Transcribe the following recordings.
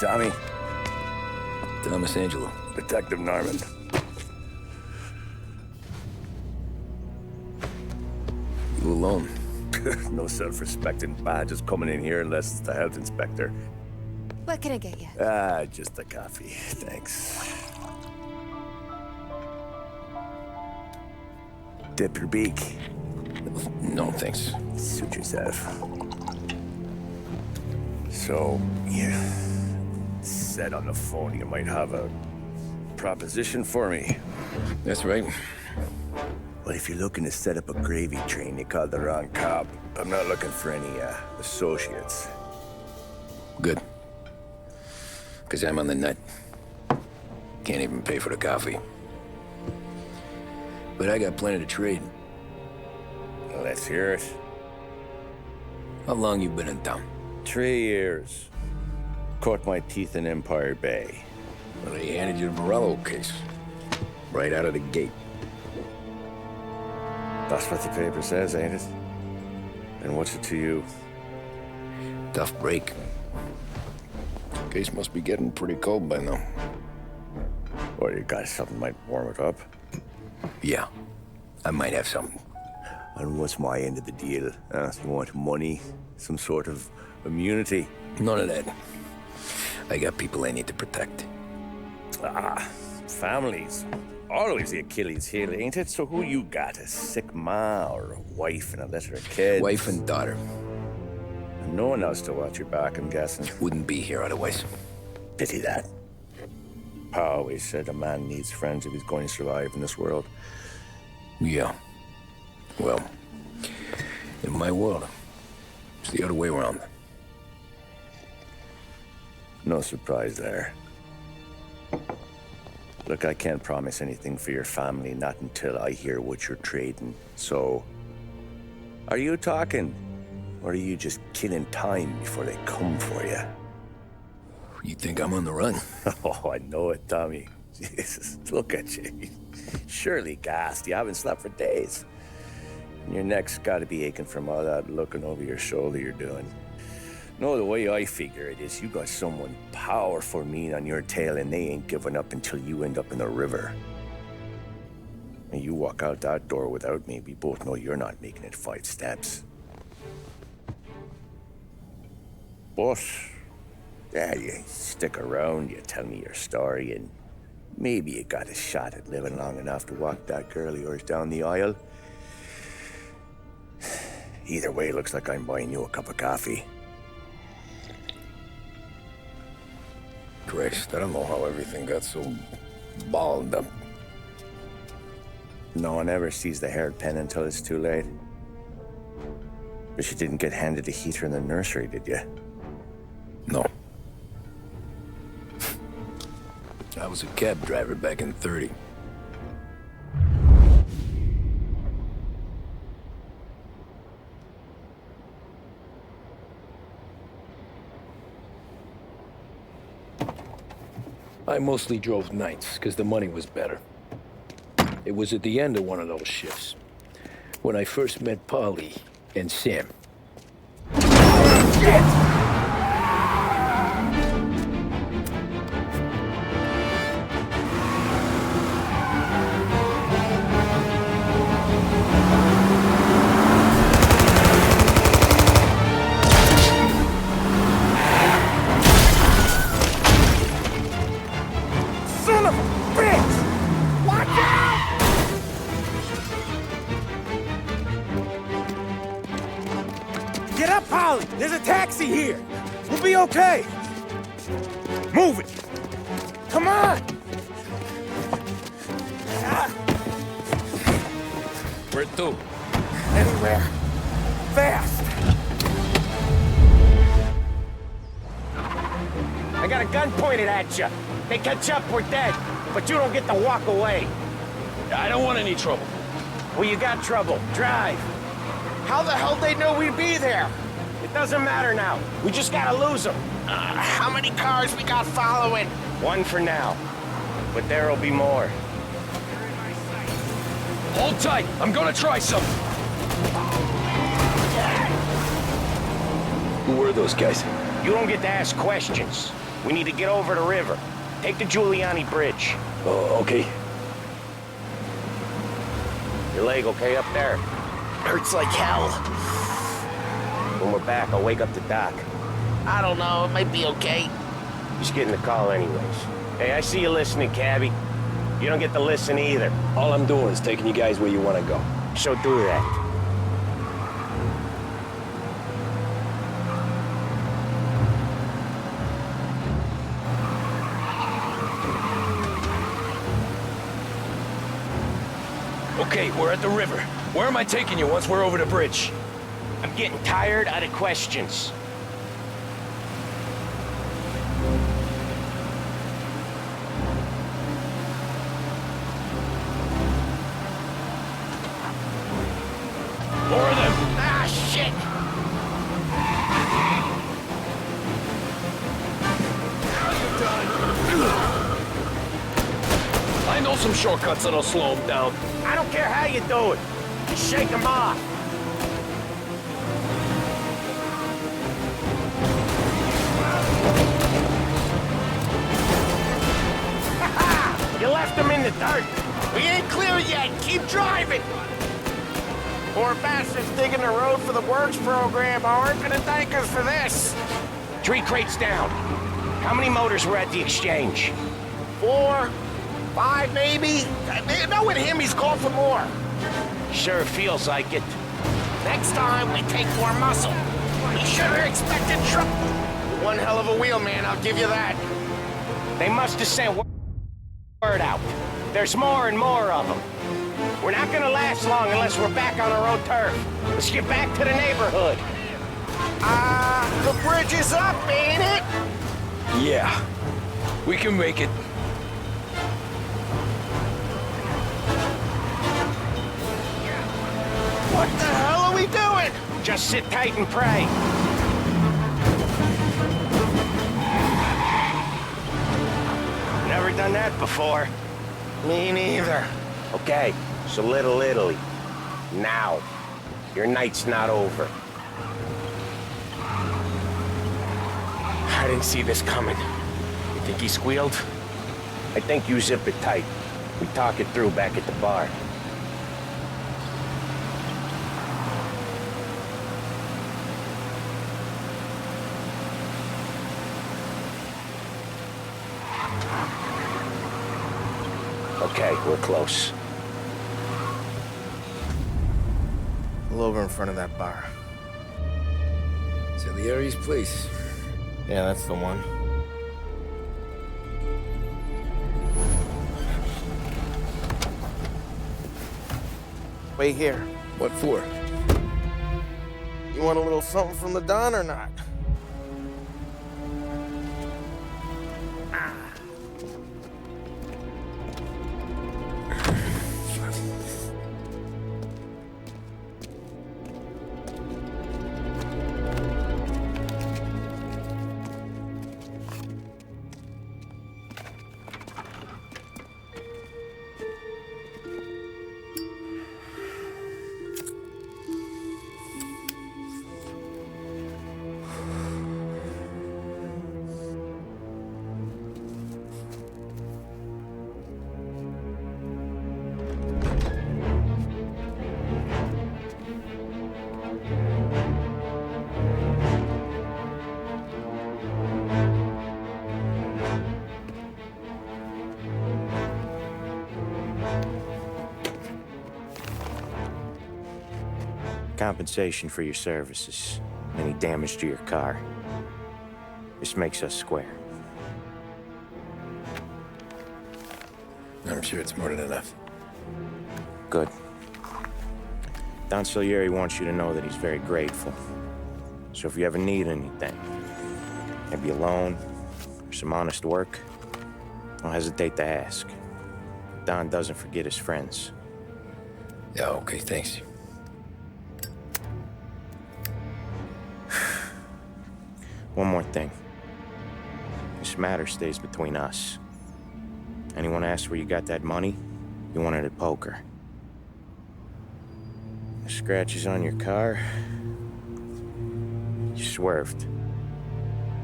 Tommy. Thomas Angelo. Detective Norman. You alone? No self-respecting badges coming in here unless it's the health inspector. What can I get you? Just a coffee, thanks. Dip your beak. No, thanks. Suit yourself. So, you said on the phone you might have a proposition for me. That's right. Well, if you're looking to set up a gravy train, you called the wrong cop. I'm not looking for any associates. Good. Because I'm on the nut. Can't even pay for the coffee. But I got plenty to trade. Let's hear it. How long you been in town? 3 years. Caught my teeth in Empire Bay. Well, they handed you the Morello case. Right out of the gate. That's what the paper says, ain't it? And what's it to you? Tough break. Case must be getting pretty cold by now. Or you got something might warm it up? Yeah, I might have something. And what's my end of the deal? You want money? Some sort of immunity? None of that. I got people I need to protect. Families. Always the Achilles heel, ain't it? So who you got? A sick ma or a wife and a litter of kids? Wife and daughter. And no one else to watch your back, I'm guessing. Wouldn't be here otherwise. Pity that. Pa always said a man needs friends if he's going to survive in this world. Yeah. Well, in my world, it's the other way around. No surprise there. Look, I can't promise anything for your family, not until I hear what you're trading. So, are you talking? Or are you just killing time before they come for you? You think I'm on the run? Oh, I know it, Tommy. Jesus, look at you. Surely gassed. You haven't slept for days. And your neck's got to be aching from all that looking over your shoulder you're doing. No, the way I figure it is you got someone powerful mean on your tail and they ain't giving up until you end up in the river. And you walk out that door without me, we both know you're not making it 5 steps. But, yeah, you stick around, you tell me your story, and maybe you got a shot at living long enough to walk that girl of yours down the aisle. Either way, it looks like I'm buying you a cup of coffee. Christ, I don't know how everything got so balled up. No one ever sees the hairpin until it's too late. But you didn't get handed a heater in the nursery, did you? No. I was a cab driver back in '30. I mostly drove nights, because the money was better. It was at the end of one of those shifts, when I first met Polly and Sam. Shit! Get up, Polly! There's a taxi here! We'll be okay! Move it! Come on! Where to? Anywhere. Fast! I got a gun pointed at you. They catch up, we're dead. But you don't get to walk away. I don't want any trouble. Well, you got trouble. Drive. How the hell they know we'd be there? It doesn't matter now. We just gotta lose them. How many cars we got following? 1 for now. But there'll be more. Hold tight. I'm gonna try something. Who were those guys? You don't get to ask questions. We need to get over the river. Take the Giuliani Bridge. Oh, okay. Your leg okay up there? Hurts like hell. When we're back, I'll wake up the doc. I don't know, it might be okay. Just getting the call anyways. Hey, I see you listening, cabbie. You don't get to listen either. All I'm doing is taking you guys where you want to go. So do that. Okay, we're at the river. Where am I taking you once we're over the bridge? I'm getting tired of the questions. More of them! Ah, shit! I know some shortcuts that'll slow them down. I don't care how you do it. Just shake them off. You left them in the dirt. We ain't clear yet. Keep driving. Poor bastards digging the road for the works program aren't gonna thank us for this. 3 crates down. How many motors were at the exchange? 4, 5 maybe? No, with him, he's called for more. Sure feels like it. Next time, we take more muscle. We should have expected trouble. One hell of a wheelman, I'll give you that. They must have sent word out. There's more and more of them. We're not gonna last long unless we're back on our own turf. Let's get back to the neighborhood. The bridge is up, ain't it? Yeah, we can make it. What the hell are we doing? Just sit tight and pray. Never done that before. Me neither. Okay, so Little Italy. Now. Your night's not over. I didn't see this coming. You think he squealed? I think you zip it tight. We talk it through back at the bar. Okay, we're close. Pull over in front of that bar. Salieri'S place. Yeah, that's the one. Wait here. What for? You want a little something from the Don or not? Compensation for your services. Any damage to your car. This makes us square. I'm sure it's more than enough. Good. Don Salieri wants you to know that he's very grateful. So if you ever need anything, maybe a loan or some honest work, don't hesitate to ask. Don doesn't forget his friends. Yeah, okay, thanks. One more thing. This matter stays between us. Anyone asks where you got that money, you want it at poker. The scratches on your car, you swerved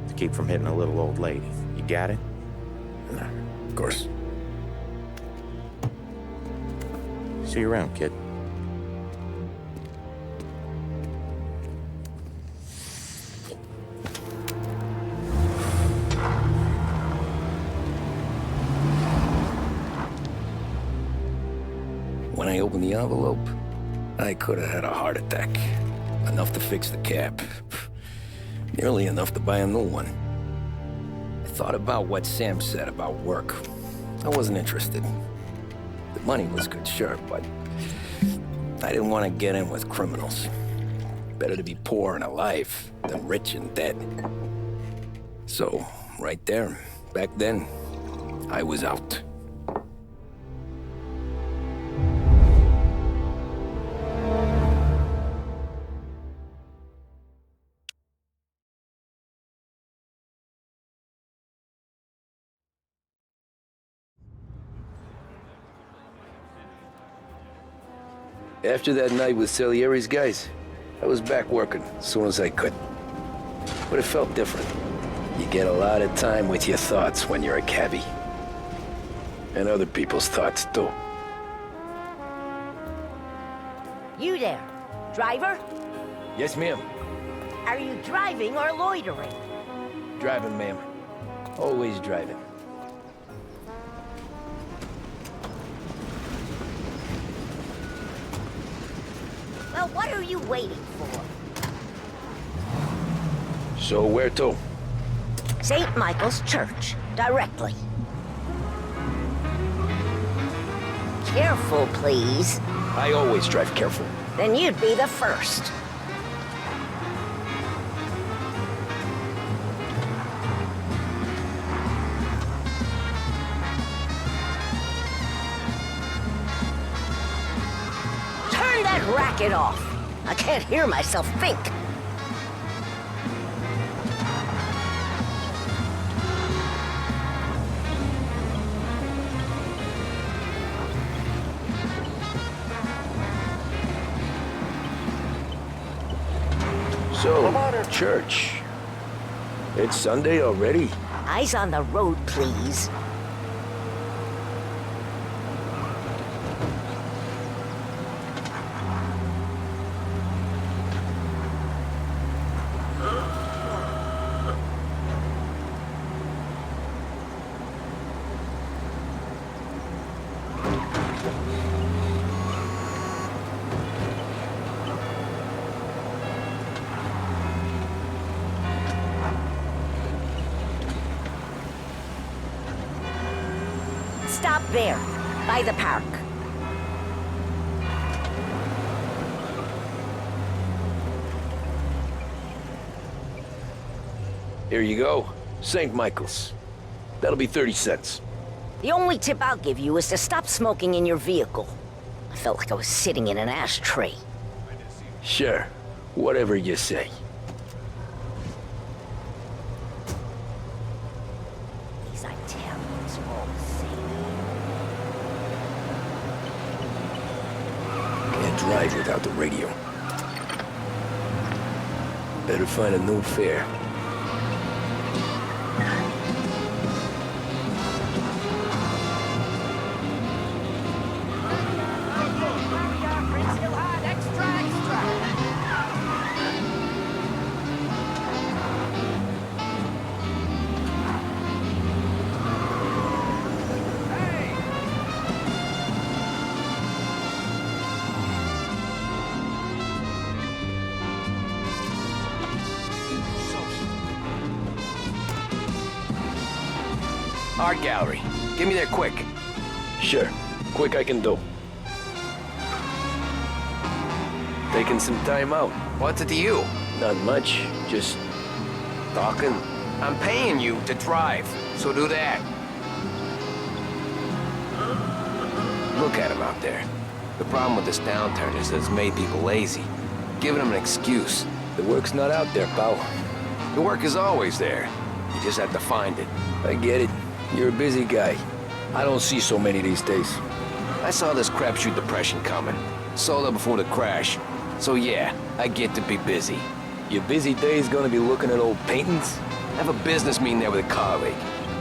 to keep from hitting a little old lady. You got it? Of course. See you around, kid. When I opened the envelope, I could have had a heart attack. Enough to fix the cap. Nearly enough to buy a new one. I thought about what Sam said about work. I wasn't interested. The money was good, sure, but I didn't want to get in with criminals. Better to be poor and alive than rich and dead. So, right there, back then, I was out. After that night with Salieri'S guys, I was back working as soon as I could. But it felt different. You get a lot of time with your thoughts when you're a cabbie. And other people's thoughts, too. You there, driver? Yes, ma'am. Are you driving or loitering? Driving, ma'am. Always driving. Well, what are you waiting for? So where to? St. Michael's Church, directly. Careful, please. I always drive careful. Then you'd be the first. Turn that racket off. I can't hear myself think. So, church. It's Sunday already? Eyes on the road, please. Stop there, by the park. Here you go. St. Michael's. That'll be 30 cents. The only tip I'll give you is to stop smoking in your vehicle. I felt like I was sitting in an ashtray. Sure. Whatever you say. These Italians are all the same. Can't drive without the radio. Better find a new fare. Art gallery. Get me there quick. Sure. Quick I can do. Taking some time out. What's it to you? Not much. Just talking. I'm paying you to drive, so do that. Look at him out there. The problem with this downturn is that it's made people lazy. Giving them an excuse. The work's not out there, pal. The work is always there. You just have to find it. I get it. You're a busy guy. I don't see so many these days. I saw this crapshoot depression coming. Sold up before the crash. So yeah, I get to be busy. Your busy day's gonna be looking at old paintings? I have a business meeting there with a colleague.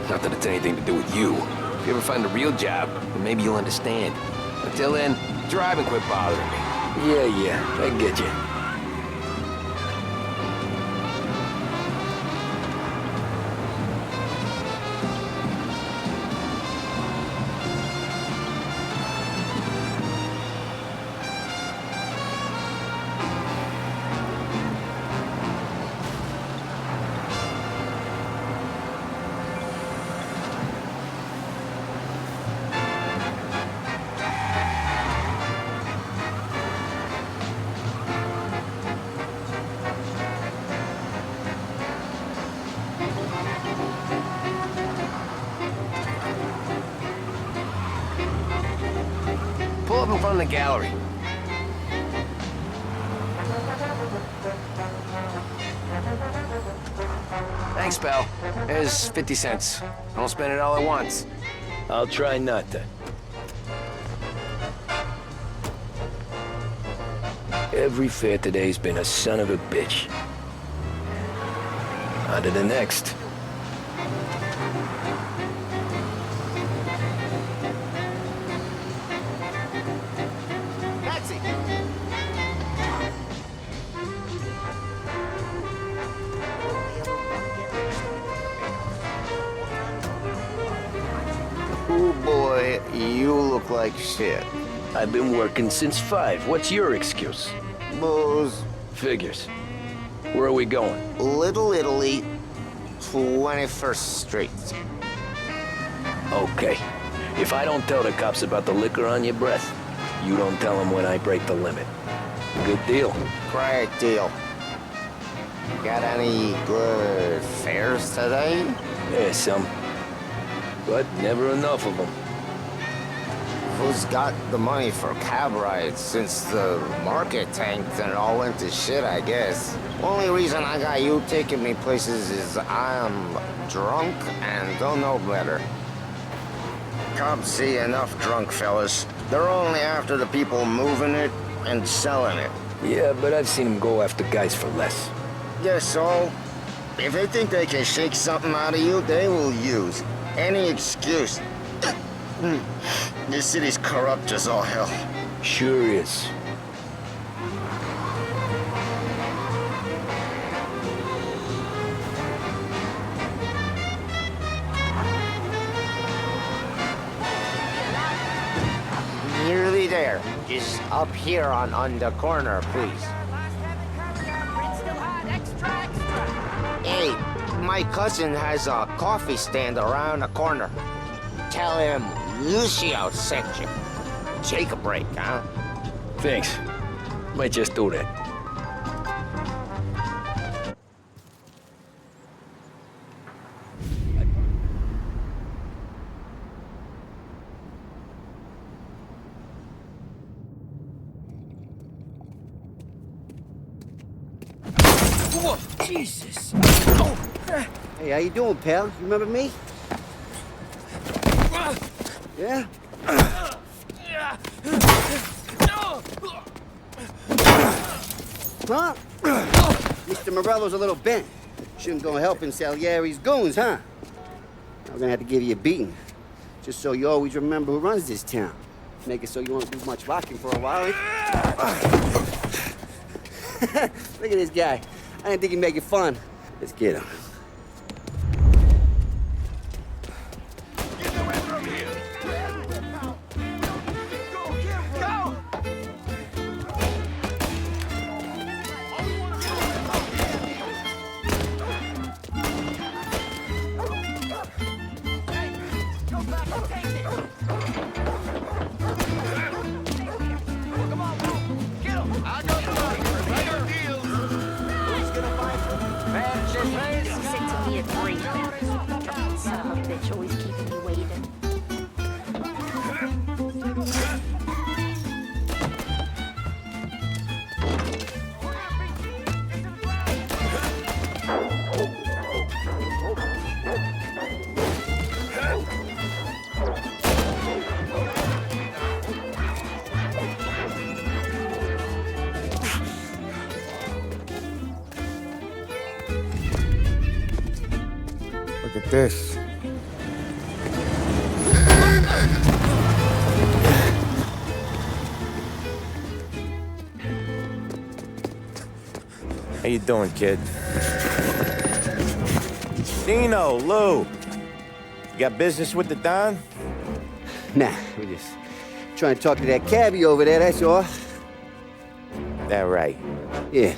Not that it's anything to do with you. If you ever find a real job, then maybe you'll understand. Until then, drive and quit bothering me. Yeah, I get you. Pull up in front of the gallery. Thanks, pal. There's 50 cents. Don't spend it all at once. I'll try not to. Every fare today's been a son of a bitch. On to the next. Taxi! Oh boy, you look like shit. I've been working since 5. What's your excuse? Booze, Figures. Where are we going? Little Italy, 21st Street. Okay. If I don't tell the cops about the liquor on your breath, you don't tell them when I break the limit. Good deal. Great deal. Got any good fares today? There's some. But never enough of them. Who's got the money for cab rides since the market tanked and it all went to shit, I guess? Only reason I got you taking me places is I'm drunk and don't know better. Cops see enough drunk fellas. They're only after the people moving it and selling it. Yeah, but I've seen them go after guys for less. Guess so. If they think they can shake something out of you, they will use any excuse. This city's corrupt as all hell. Sure is. Nearly there. Just up here on the corner, please. Hey, my cousin has a coffee stand around the corner. Tell him Lucio sent you. Take a break, huh? Thanks. Might just do that. Whoa, Jesus! Hey, how you doing, pal? You remember me? Yeah? Huh? Mr. Morello's a little bent. Shouldn't go helping Salieri's goons, huh? I'm gonna have to give you a beating. Just so you always remember who runs this town. Make it so you won't do much rocking for a while. Look at this guy. I didn't think he'd make it fun. Let's get him. Always keeping me waiting. Look at this. How you doing, kid? Dino, Lou. You got business with the Don? Nah, we're just trying to talk to that cabbie over there, that's all. That right. Yeah.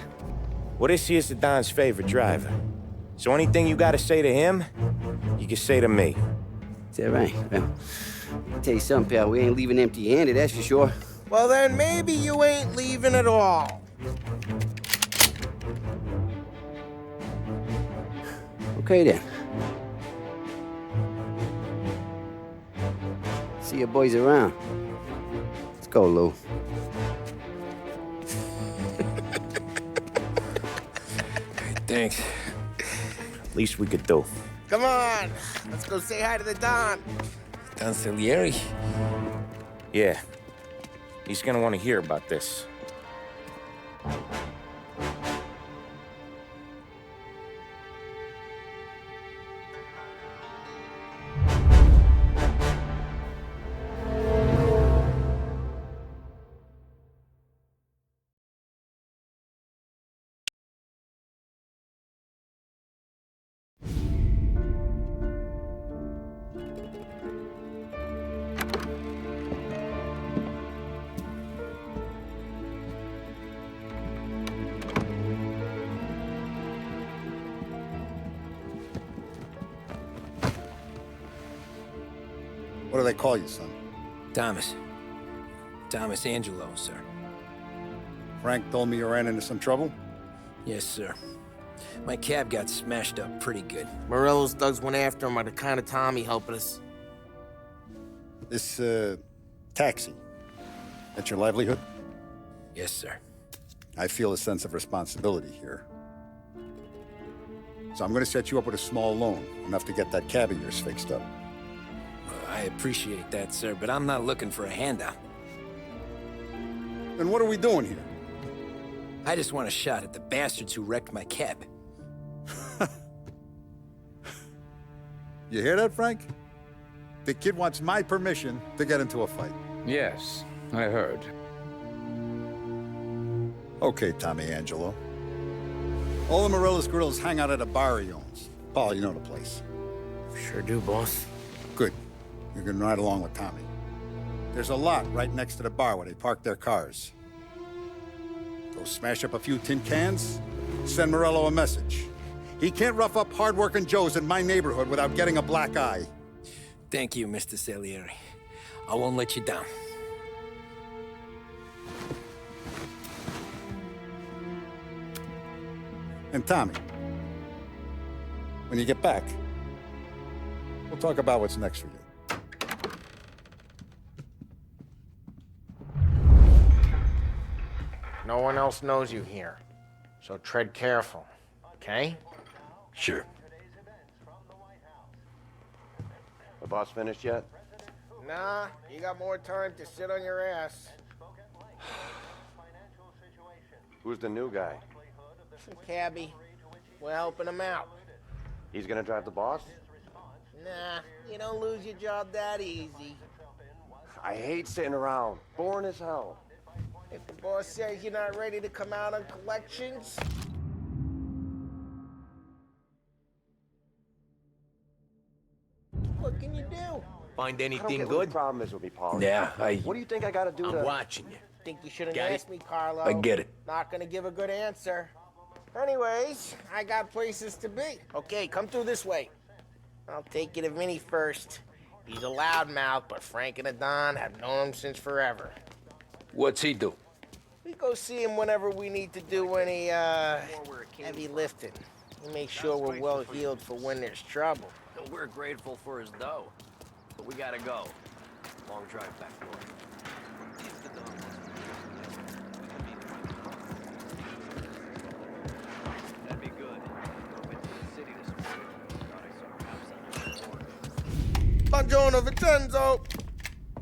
Well, this here's the Don's favorite driver. So anything you gotta say to him, you can say to me. Is that right? Well, I'll tell you something, pal. We ain't leaving empty-handed, that's for sure. Well, then maybe you ain't leaving at all. Okay, then. See your boys around. Let's go, Lou. Thanks. Least we could do. Come on, let's go say hi to the Don. Don Salieri? Yeah. He's gonna want to hear about this. What do they call you, son? Thomas. Thomas Angelo, sir. Frank told me you ran into some trouble? Yes, sir. My cab got smashed up pretty good. Morello's thugs went after him by the kind of Tommy helping us. This, taxi, that's your livelihood? Yes, sir. I feel a sense of responsibility here. So I'm gonna set you up with a small loan, enough to get that cab of yours fixed up. I appreciate that, sir, but I'm not looking for a handout. Then what are we doing here? I just want a shot at the bastards who wrecked my cab. You hear that, Frank? The kid wants my permission to get into a fight. Yes, I heard. Okay, Tommy Angelo. All the Morello's girls hang out at a bar he owns. Paul, you know the place. Sure do, boss. Good. You can ride along with Tommy. There's a lot right next to the bar where they park their cars. Go smash up a few tin cans, send Morello a message. He can't rough up hard-working Joes in my neighborhood without getting a black eye. Thank you, Mr. Salieri. I won't let you down. And Tommy, when you get back, we'll talk about what's next for you. No one else knows you here, so tread careful, okay? Sure. The boss finished yet? Nah, you got more time to sit on your ass. Who's the new guy? Some cabbie. We're helping him out. He's gonna drive the boss? Nah, you don't lose your job that easy. I hate sitting around. Boring as hell. If the boss says you're not ready to come out on collections... what can you do? Find I don't anything get what good? the problem is with me, Paul. Yeah, What do you think I gotta do to... I'm watching you. Think you should have Got it? asked me, Carlo. I get it. Not gonna give a good answer. Anyways, I got places to be. Okay, come through this way. I'll take you to Vinny first. He's a loudmouth, but Frank and the Don have known him since forever. What's he do? We go see him whenever we need to do any, heavy lifting. We make sure we're well healed for when there's trouble. We're grateful for his dough, but we gotta go. Long drive back north. That'd be good. I went to the city this morning. Thought I saw cops on the border. Buongiorno, Vincenzo!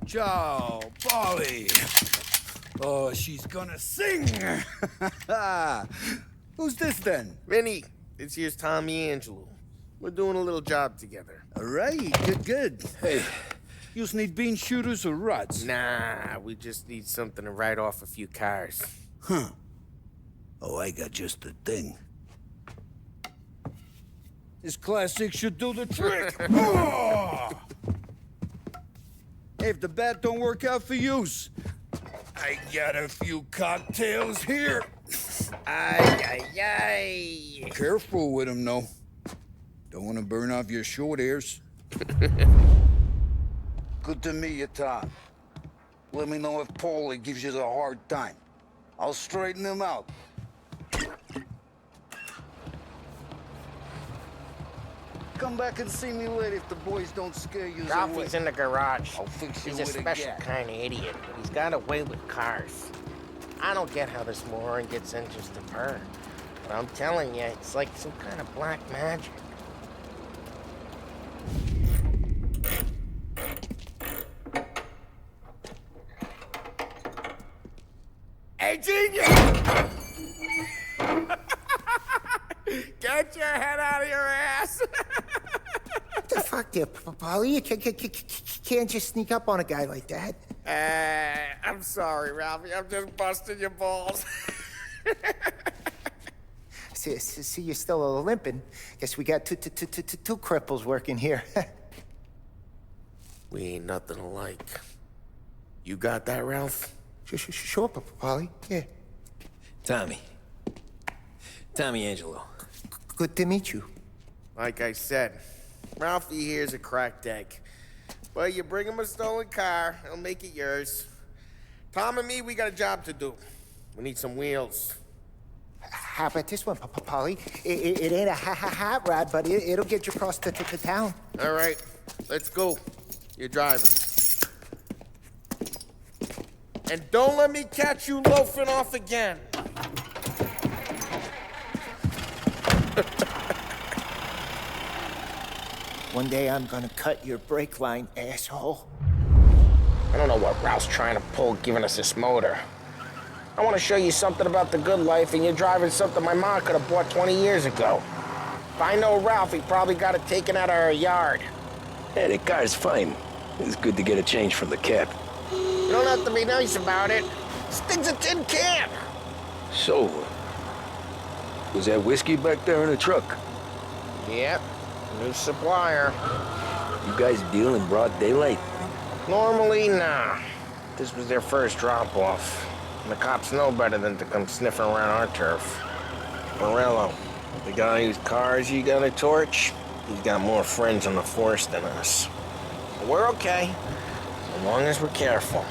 Ciao, Polly. Oh, she's gonna sing. Who's this then? Vinny, this here's Tommy Angelo. We're doing a little job together. All right, good. Hey, you need bean shooters or rods? Nah, we just need something to write off a few cars. Huh. Oh, I got just the thing. This classic should do the trick. Oh! Hey, if the bat don't work out for yous, I got a few cocktails here. Ay, ay, ay. Careful with them, though. Don't want to burn off your short hairs. Good to meet you, Tom. Let me know if Paulie gives you the hard time. I'll straighten him out. Come back and see me later if the boys don't scare you away. Ralphie's in the garage. I'll fix you He's a with a special gap. kind of idiot. He's got a way with cars. I don't get how this moron gets interest of her. But I'm telling you, it's like some kind of black magic. Hey, genius! Get your head out of your ass! What the fuck there, Paulie? You can't just sneak up on a guy like that. I'm sorry, Ralphie. I'm just busting your balls. See, you're still limping. Guess we got two cripples working here. We ain't nothing alike. You got that, Ralph? Sure, Paulie. Yeah. Tommy Angelo. Good to meet you. Like I said, Ralphie here's a cracked egg. But you bring him a stolen car, he'll make it yours. Tom and me, we got a job to do. We need some wheels. How about this one, Paulie? It ain't a hot rod, but it'll get you across to town. All right, let's go. You're driving. And don't let me catch you loafing off again. One day I'm gonna cut your brake line, asshole. I don't know what Ralph's trying to pull giving us this motor. I want to show you something about the good life, and you're driving something my mom could have bought 20 years ago. If I know Ralph, he probably got it taken out of our yard. Hey, the car's fine. It's good to get a change from the cab. You don't have to be nice about it. This thing's a tin can. So, was that whiskey back there in the truck? Yep, new supplier. You guys deal in broad daylight? Normally, nah. This was their first drop-off. And the cops know better than to come sniffing around our turf. Morello, the guy whose cars you got a torch, he's got more friends on the force than us. But we're okay, as long as we're careful.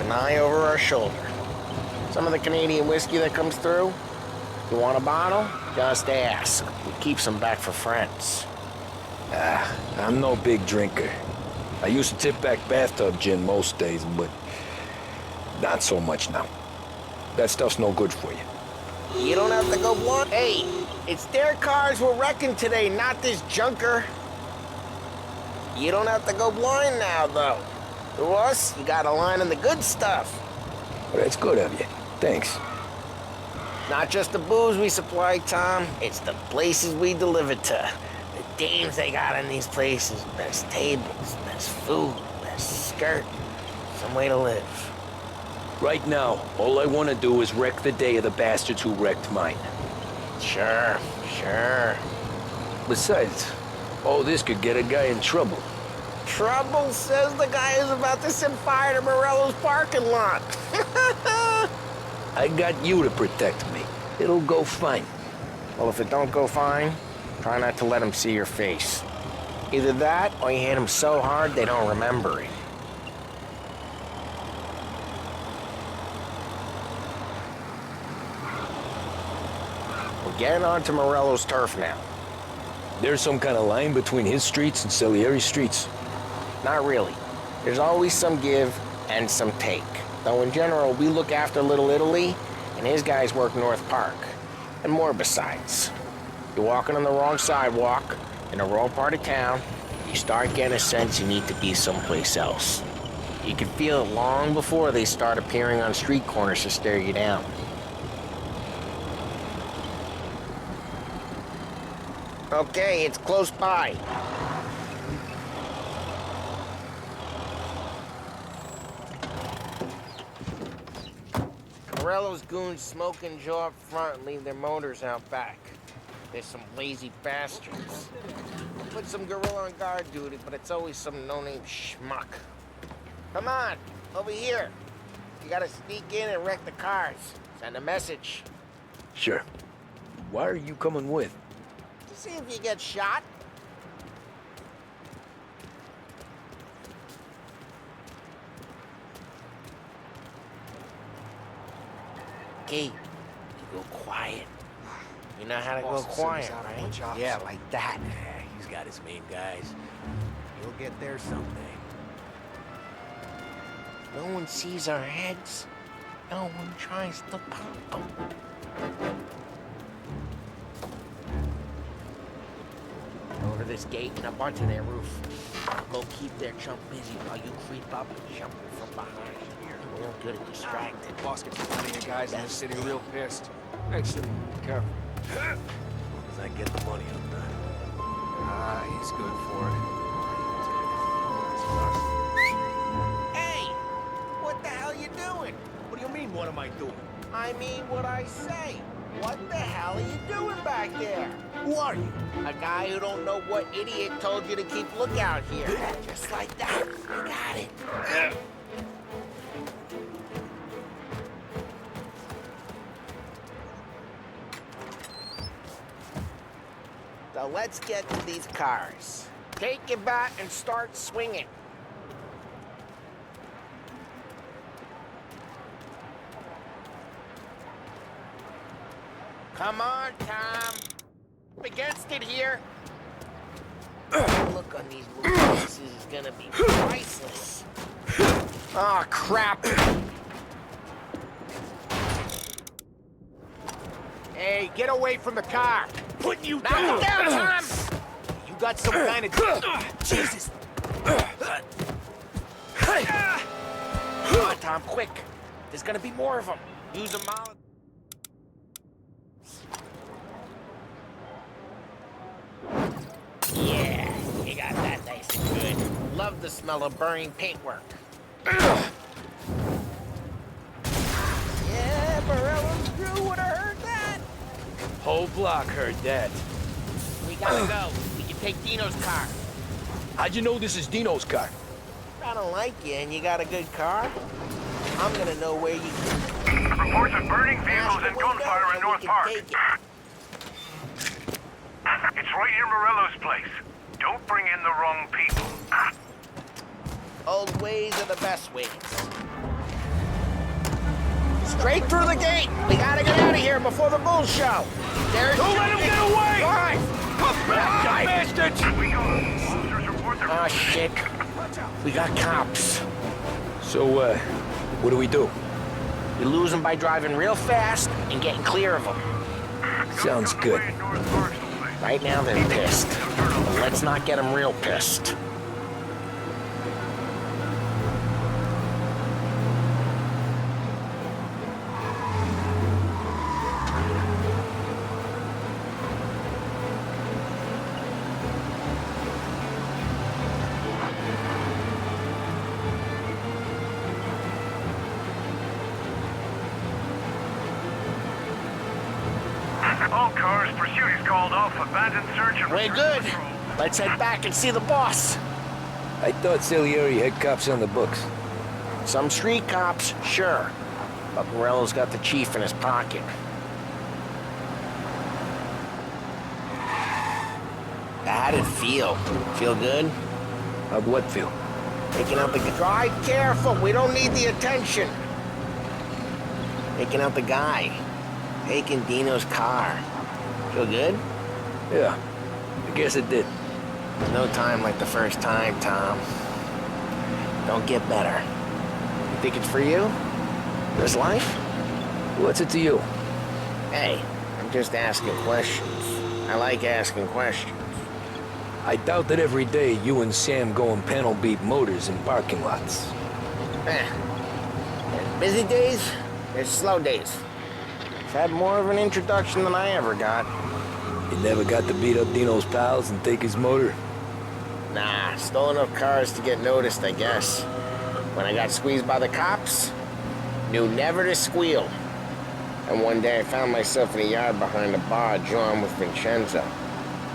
An eye over our shoulder. Some of the Canadian whiskey that comes through, you want a bottle? Just ask. We keep some back for friends. I'm no big drinker. I used to tip back bathtub gin most days, but not so much now. That stuff's no good for you. You don't have to go blind. Hey, it's their cars we're wrecking today, not this junker. You don't have to go blind now, though. To us, you got a line on the good stuff. Well, that's good of you. Thanks. Not just the booze we supply, Tom. It's the places we deliver to. The dames they got in these places. Best tables, best food, best skirt. Some way to live. Right now, all I want to do is wreck the day of the bastards who wrecked mine. Sure. Besides, all this could get a guy in trouble. Trouble, says the guy who's about to set fire to Morello's parking lot. I got you to protect me. It'll go fine. Well, if it don't go fine, try not to let them see your face. Either that, or you hit them so hard they don't remember it. We're getting onto Morello's turf now. There's some kind of line between his streets and Salieri's streets? Not really. There's always some give and some take. Though in general, we look after Little Italy, and his guys work North Park. And more besides. You're walking on the wrong sidewalk, in the wrong part of town, you start getting a sense you need to be someplace else. You can feel it long before they start appearing on street corners to stare you down. Okay, it's close by. Morello's goons smoke and Joe up front and leave their motors out back. They're some lazy bastards. Put some gorilla on guard duty, but it's always some no-name schmuck. Come on, over here. You gotta sneak in and wreck the cars. Send a message. Sure. Why are you coming with? To see if you get shot. Okay, you go quiet. You know how to go quiet, right? Yeah, like that. Yeah, he's got his main guys. He'll get there someday. No one sees our heads. No one tries to pop them. Over this gate and a bunch of their roof. Go keep their chump busy while you creep up and jump from behind. Real good at distracting. Boss gets plenty of guys in the city real pissed. Excellent. Careful. As long as I get the money, I'm done. Ah, he's good for it. Hey! What the hell you doing? What do you mean, what am I doing? I mean what I say. What the hell are you doing back there? Who are you? A guy who don't know what idiot told you to keep lookout here. Just like that. You got it. So let's get to these cars. Take your bat and start swinging. Come on, Tom. Up against it here. The look on these little faces is gonna be priceless. Oh, crap. Hey, get away from the car. Putting you Knock him down, Tom! You got some kind of... Jesus! Come on, Tom, quick. There's gonna be more of them. Use a molotov. Yeah, you got that nice and good. Love the smell of burning paintwork. Yeah, Morello's crew would have heard that. Whole block heard that. We gotta go. We can take Dino's car. How'd you know this is Dino's car? I don't like you and you got a good car. I'm gonna know where you can... Reports of burning vehicles and gunfire in North Park. It's right near Morello's place. Don't bring in the wrong people. Old ways are the best ways. Straight through the gate. We gotta get out of here before the bull show. There's... Don't let him get away! Drive! Come back, you bastards! Oh, shit. We got cops. So, what do we do? We lose them by driving real fast and getting clear of them. Sounds good. Right now, they're pissed. But let's not get them real pissed. All cars, pursuit is called off. Abandoned search and... We're good. Let's head back and see the boss. I thought Salieri had cops on the books. Some street cops, sure. But Morello's got the chief in his pocket. How'd it feel? Feel good? How'd what feel? Taking out the... Drive careful, we don't need the attention. Taking out the guy. Taking Dino's car. Feel good? Yeah, I guess it did. No time like the first time, Tom. Don't get better. You think it's for you? This life? What's it to you? Hey, I'm just asking questions. I like asking questions. I doubt that every day you and Sam go and panel beat motors in parking lots. There's busy days, there's slow days. I've had more of an introduction than I ever got. You never got to beat up Dino's pals and take his motor? Nah, stole enough cars to get noticed, I guess. When I got squeezed by the cops, knew never to squeal. And one day I found myself in a yard behind a bar drawn with Vincenzo.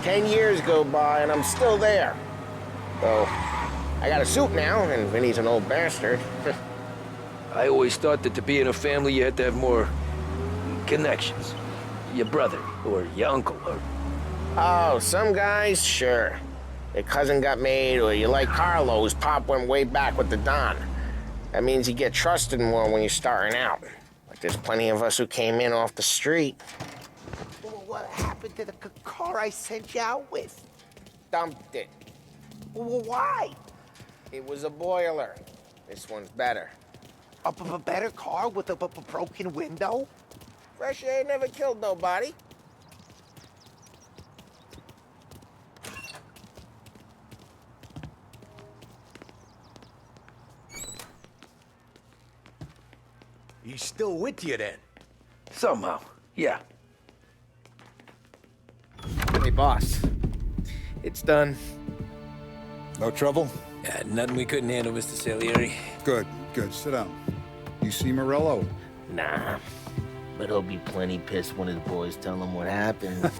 10 years go by and I'm still there. So, I got a suit now, and Vinny's an old bastard. I always thought that to be in a family you had to have more connections. Your brother, or your uncle, or... Oh, some guys, sure. Their cousin got made, or you like Carlo's pop went way back with the Don. That means you get trusted more when you're starting out. But there's plenty of us who came in off the street. What happened to the car I sent you out with? Dumped it. Why? It was a boiler. This one's better. A better car with a broken window? Fresh air never killed nobody. He's still with you then? Somehow, yeah. Hey, boss. It's done. No trouble? Yeah, nothing we couldn't handle, Mr. Salieri. Good, good. Sit down. You see Morello? Nah. But he'll be plenty pissed when his boys tell him what happened.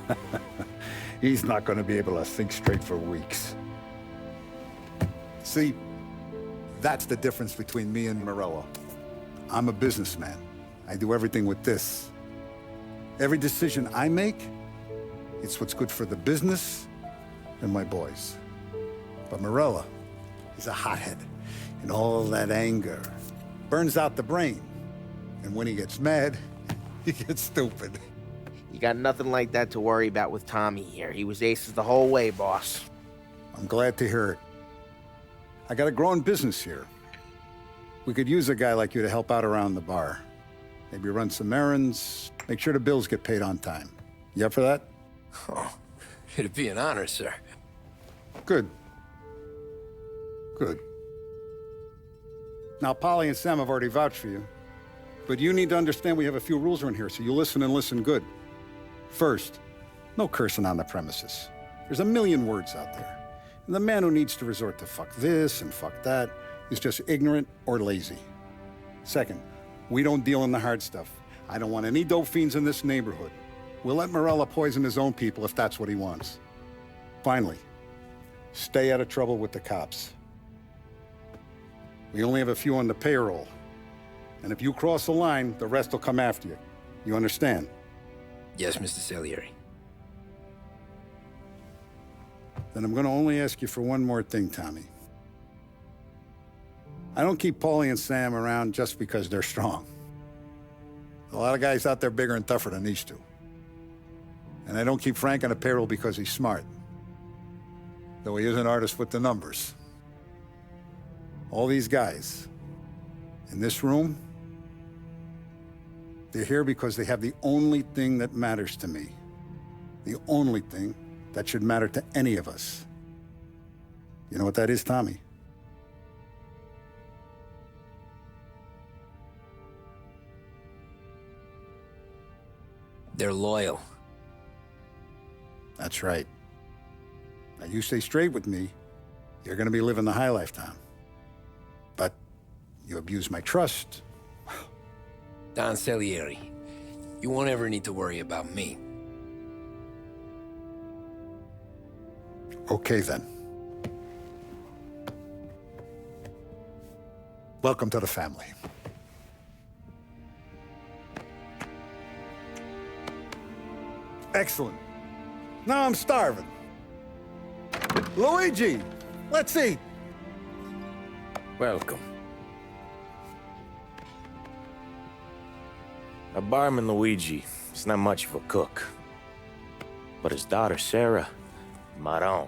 He's not going to be able to think straight for weeks. See, that's the difference between me and Morello. I'm a businessman. I do everything with this. Every decision I make, it's what's good for the business and my boys. But Morello, he's a hothead. And all that anger burns out the brain. And when he gets mad, he gets stupid. You got nothing like that to worry about with Tommy here. He was aces the whole way, boss. I'm glad to hear it. I got a growing business here. We could use a guy like you to help out around the bar. Maybe run some errands, make sure the bills get paid on time. You up for that? Oh, it'd be an honor, sir. Good. Good. Now, Polly and Sam have already vouched for you. But you need to understand we have a few rules around here, so you listen and listen good. First, no cursing on the premises. There's a million words out there. And the man who needs to resort to fuck this and fuck that is just ignorant or lazy. Second, we don't deal in the hard stuff. I don't want any dope fiends in this neighborhood. We'll let Morella poison his own people if that's what he wants. Finally, stay out of trouble with the cops. We only have a few on the payroll. And if you cross the line, the rest will come after you. You understand? Yes, Mr. Salieri. Then I'm going to only ask you for one more thing, Tommy. I don't keep Paulie and Sam around just because they're strong. A lot of guys out there bigger and tougher than these two. And I don't keep Frank on the payroll because he's smart. Though he is an artist with the numbers. All these guys in this room, they're here because they have the only thing that matters to me. The only thing that should matter to any of us. You know what that is, Tommy? They're loyal. That's right. Now, you stay straight with me, you're gonna be living the high life, Tom. But you abuse my trust. Don Salieri, you won't ever need to worry about me. Okay, then. Welcome to the family. Excellent. Now I'm starving. Luigi, let's eat. Welcome. Our barman Luigi is not much of a cook. But his daughter Sarah, Maron,